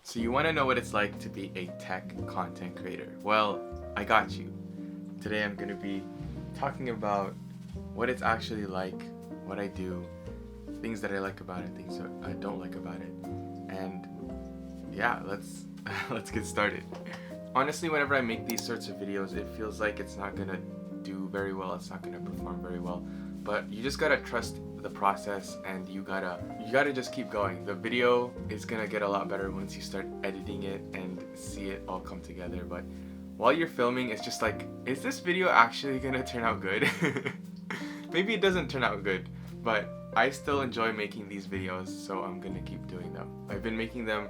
So you want to know what it's like to be a tech content creator? Well, I got you. Today I'm going to be talking about what it's actually like, what I do, things that I like about it, things that I don't like about it. And yeah, let's let's get started. Honestly, whenever I make these sorts of videos, it feels like it's not going to do very well, it's not going to perform very well. But you just gotta trust the process, and you gotta just keep going. The video is gonna get a lot better once you start editing it and see it all come together. But while you're filming, it's just like, is this video actually gonna turn out good? Maybe it doesn't turn out good, but I still enjoy making these videos, so I'm gonna keep doing them. I've been making them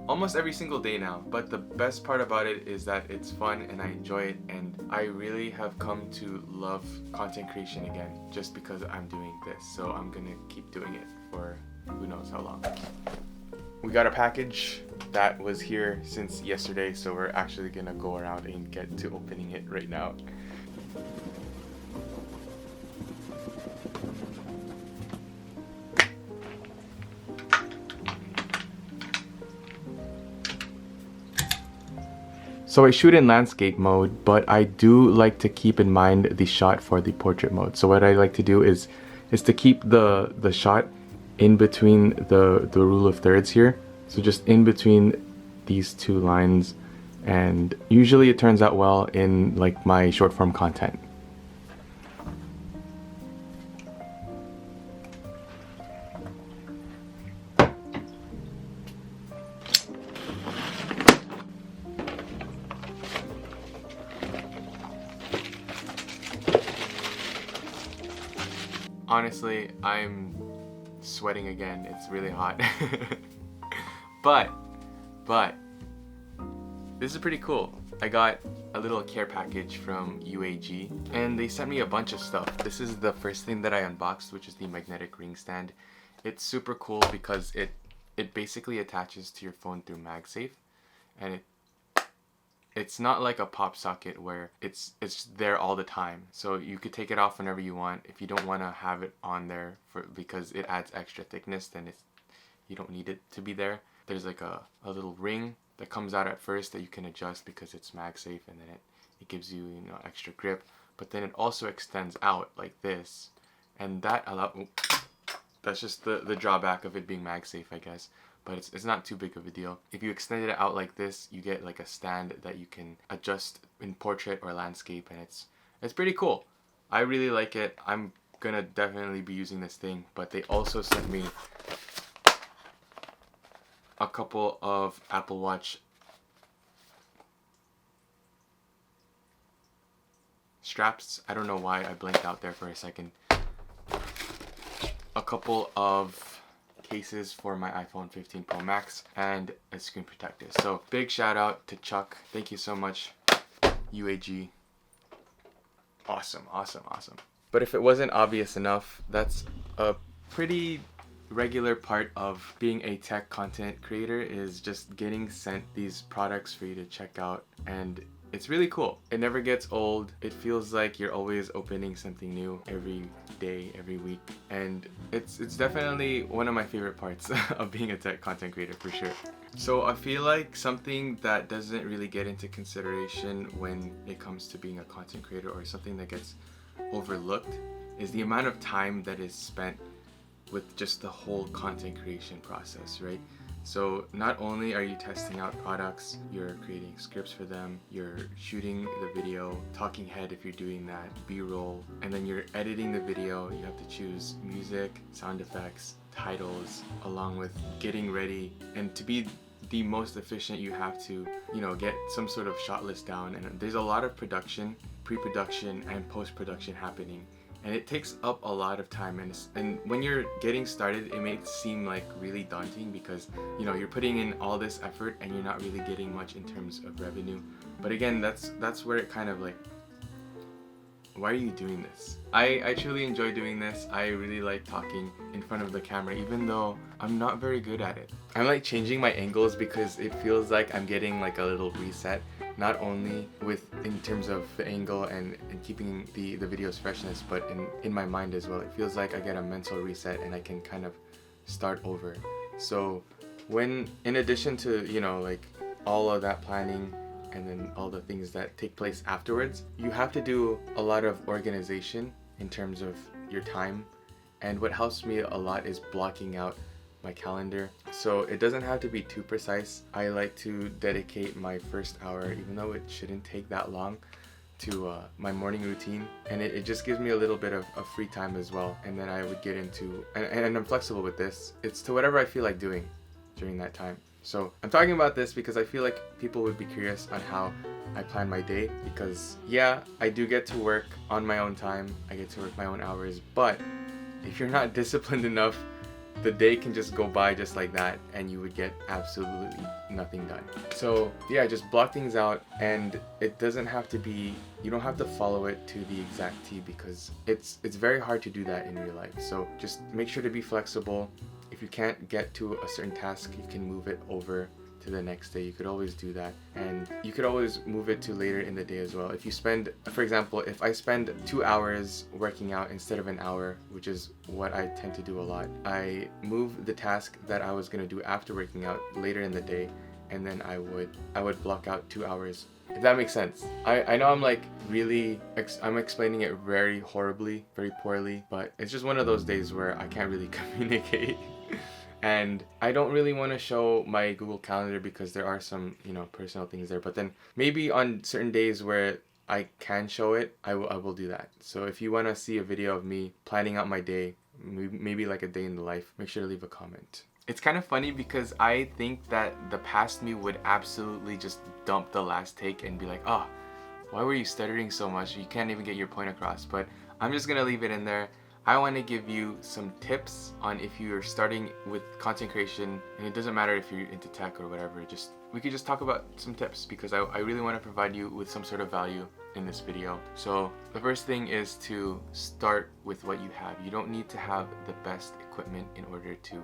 almost every single day now, but the best part about it is that it's fun and I enjoy it, and I really have come to love content creation again just because I'm doing this. So I'm gonna keep doing it for who knows how long. We got a package that was here since yesterday, so we're actually gonna go around and get to opening it right now. So I shoot in landscape mode, but I do like to keep in mind the shot for the portrait mode. So what I like to do is to keep the shot in between the rule of thirds here. So just in between these two lines, and usually it turns out well in like my short form content. Honestly, I'm sweating again. It's really hot. but this is pretty cool. I got a little care package from UAG, and they sent me a bunch of stuff. This is the first thing that I unboxed, which is the magnetic ring stand. It's super cool because it basically attaches to your phone through MagSafe, and it's not like a pop socket where it's there all the time. So you could take it off whenever you want. If you don't want to have it on there because it adds extra thickness, then you don't need it to be there. There's like a little ring that comes out at first that you can adjust because it's MagSafe, and then it gives you extra grip. But then it also extends out like this, and that's just the drawback of it being MagSafe, I guess. But it's not too big of a deal. If you extend it out like this, you get like a stand that you can adjust in portrait or landscape, and it's pretty cool. I really like it. I'm gonna definitely be using this thing. But they also sent me a couple of Apple Watch straps. I don't know why I blinked out there for a second. A couple of cases for my iPhone 15 Pro Max, and a screen protector. So big shout out to Chuck. Thank you so much, UAG. Awesome. But if it wasn't obvious enough, that's a pretty regular part of being a tech content creator, is just getting sent these products for you to check out, and it's really cool. It never gets old. It feels like you're always opening something new every day, every week, and it's definitely one of my favorite parts of being a tech content creator, for sure. So I feel like something that doesn't really get into consideration when it comes to being a content creator, or something that gets overlooked, is the amount of time that is spent with just the whole content creation process, right? So not only are you testing out products, you're creating scripts for them, you're shooting the video, talking head if you're doing that, B-roll, and then you're editing the video. You have to choose music, sound effects, titles, along with getting ready. And to be the most efficient, you have to, get some sort of shot list down. And there's a lot of production, pre-production, and post-production happening. And it takes up a lot of time, and when you're getting started, it may seem like really daunting because you're putting in all this effort and you're not really getting much in terms of revenue. But again, that's where it kind of like, why are you doing this? I truly enjoy doing this. I really like talking in front of the camera, even though I'm not very good at it. I'm like changing my angles because it feels like I'm getting like a little reset, not only in terms of the angle and keeping the video's freshness, but in my mind as well. It feels like I get a mental reset and I can kind of start over. So when, in addition to, you know, like all of that planning and then all the things that take place afterwards, you have to do a lot of organization in terms of your time. And what helps me a lot is blocking out my calendar. So it doesn't have to be too precise. I like to dedicate my first hour, even though it shouldn't take that long, to my morning routine, and it just gives me a little bit of free time as well. And then I would get into, and I'm flexible with this, it's to whatever I feel like doing during that time. So I'm talking about this because I feel like people would be curious on how I plan my day, because yeah, I do get to work on my own time, I get to work my own hours, but if you're not disciplined enough, the day can just go by just like that and you would get absolutely nothing done. So yeah, just block things out, and it doesn't have to be, you don't have to follow it to the exact T, because it's very hard to do that in real life. So just make sure to be flexible. If you can't get to a certain task, you can move it over to the next day. You could always do that, and you could always move it to later in the day as well. If you spend, for example, if I spend 2 hours working out instead of an hour, which is what I tend to do a lot, I move the task that I was going to do after working out later in the day, and then I would block out 2 hours. If that makes sense. I know I'm like really, I'm explaining it very horribly, very poorly, but it's just one of those days where I can't really communicate. And I don't really want to show my Google Calendar because there are some, you know, personal things there. But then maybe on certain days where I can show it, I will do that. So if you want to see a video of me planning out my day, maybe like a day in the life, make sure to leave a comment. It's kind of funny because I think that the past me would absolutely just dump the last take and be like, oh, why were you stuttering so much? You can't even get your point across. But I'm just gonna leave it in there. I want to give you some tips on if you're starting with content creation, and it doesn't matter if you're into tech or whatever, we could just talk about some tips, because I really want to provide you with some sort of value in this video. So the first thing is to start with what you have. You don't need to have the best equipment in order to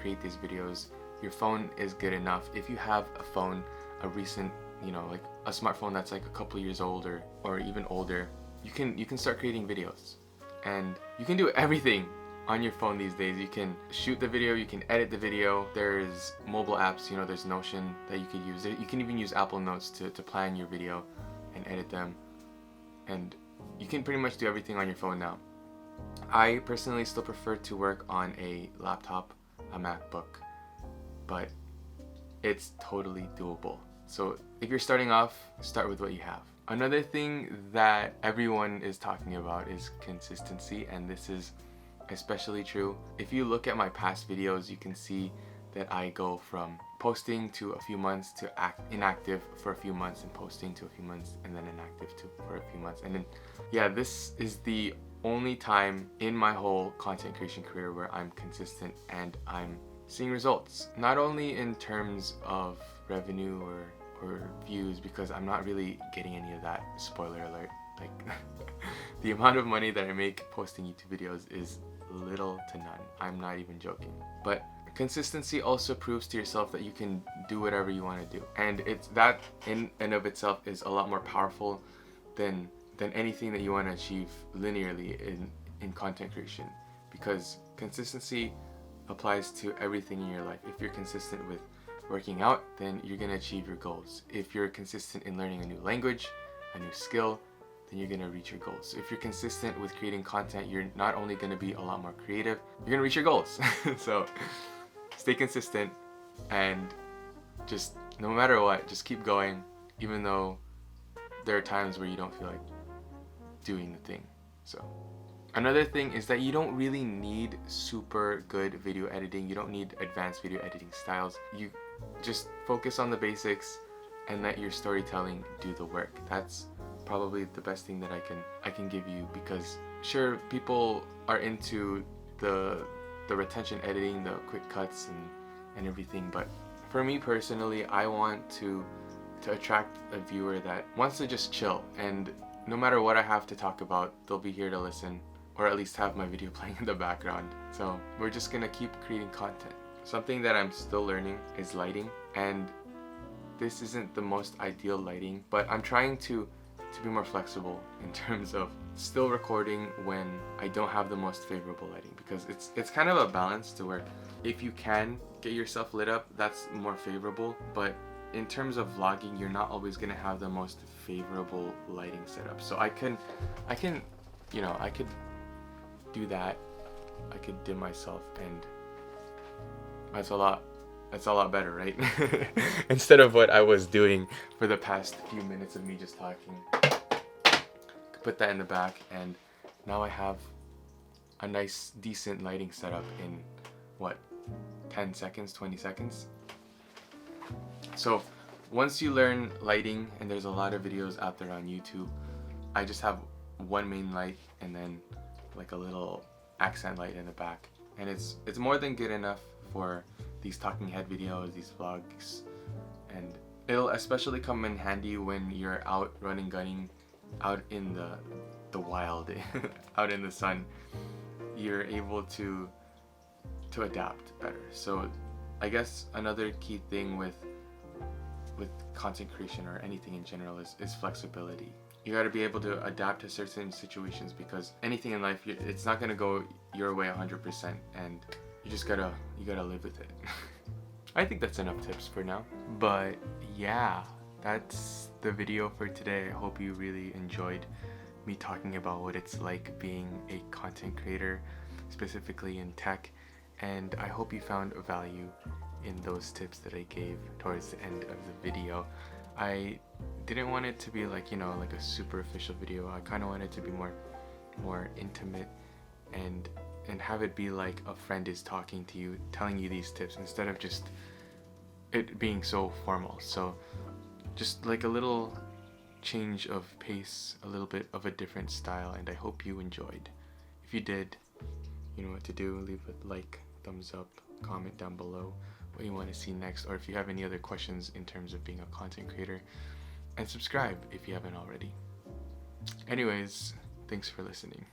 create these videos. Your phone is good enough. If you have a phone, a recent, you know, like a smartphone that's like a couple years old or even older, you can start creating videos. And you can do everything on your phone these days. You can shoot the video, you can edit the video. There's mobile apps, you know, there's Notion that you could use. You can even use Apple Notes to plan your video and edit them. And you can pretty much do everything on your phone now. I personally still prefer to work on a laptop, a MacBook, but it's totally doable. So if you're starting off, start with what you have. Another thing that everyone is talking about is consistency, and this is especially true. If you look at my past videos, you can see that I go from posting to a few months to inactive for a few months, and posting to a few months, and then inactive for a few months. And then, yeah, this is the only time in my whole content creation career where I'm consistent and I'm seeing results. Not only in terms of revenue or views, because I'm not really getting any of that, spoiler alert. Like the amount of money that I make posting YouTube videos is little to none. I'm not even joking. But consistency also proves to yourself that you can do whatever you want to do, and it's that in and of itself is a lot more powerful than anything that you want to achieve linearly in content creation, because consistency applies to everything in your life. If you're consistent with working out, then you're going to achieve your goals. If you're consistent in learning a new language, a new skill, then you're going to reach your goals. So if you're consistent with creating content, you're not only going to be a lot more creative, you're going to reach your goals. So stay consistent, and just no matter what, just keep going, even though there are times where you don't feel like doing the thing. So another thing is that you don't really need super good video editing. You don't need advanced video editing styles. You just focus on the basics and let your storytelling do the work. That's probably the best thing that I can give you, because sure, people are into the retention editing, the quick cuts and everything, but for me personally, I want to attract a viewer that wants to just chill, and no matter what I have to talk about, they'll be here to listen, or at least have my video playing in the background. So we're just gonna keep creating content. Something that I'm still learning is lighting, and this isn't the most ideal lighting, but I'm trying to be more flexible in terms of still recording when I don't have the most favorable lighting, because it's kind of a balance to where if you can get yourself lit up, that's more favorable, but in terms of vlogging, you're not always gonna have the most favorable lighting setup. So I can, you know, I could do that. I could dim myself, and that's a lot better, right? Instead of what I was doing for the past few minutes of me just talking. Put that in the back, and now I have a nice decent lighting setup in what, 10 seconds, 20 seconds. So once you learn lighting, and there's a lot of videos out there on YouTube, I just have one main light and then like a little accent light in the back, and it's more than good enough for these talking head videos, these vlogs, and it'll especially come in handy when you're out running, gunning, out in the wild, out in the sun. You're able to adapt better. So I guess another key thing with content creation or anything in general is flexibility. You got to be able to adapt to certain situations, because anything in life, it's not going to go your way 100%, and you just gotta live with it. I think that's enough tips for now. But yeah, that's the video for today. I hope you really enjoyed me talking about what it's like being a content creator, specifically in tech, and I hope you found value in those tips that I gave towards the end of the video. I didn't want it to be like, you know, like a super official video. I kind of wanted it to be more intimate, and have it be like a friend is talking to you, telling you these tips, instead of just it being so formal. So just like a little change of pace, a little bit of a different style, and I hope you enjoyed. If you did, you know what to do. Leave a like, thumbs up, comment down below what you want to see next, or if you have any other questions in terms of being a content creator, and subscribe if you haven't already. Anyways, thanks for listening.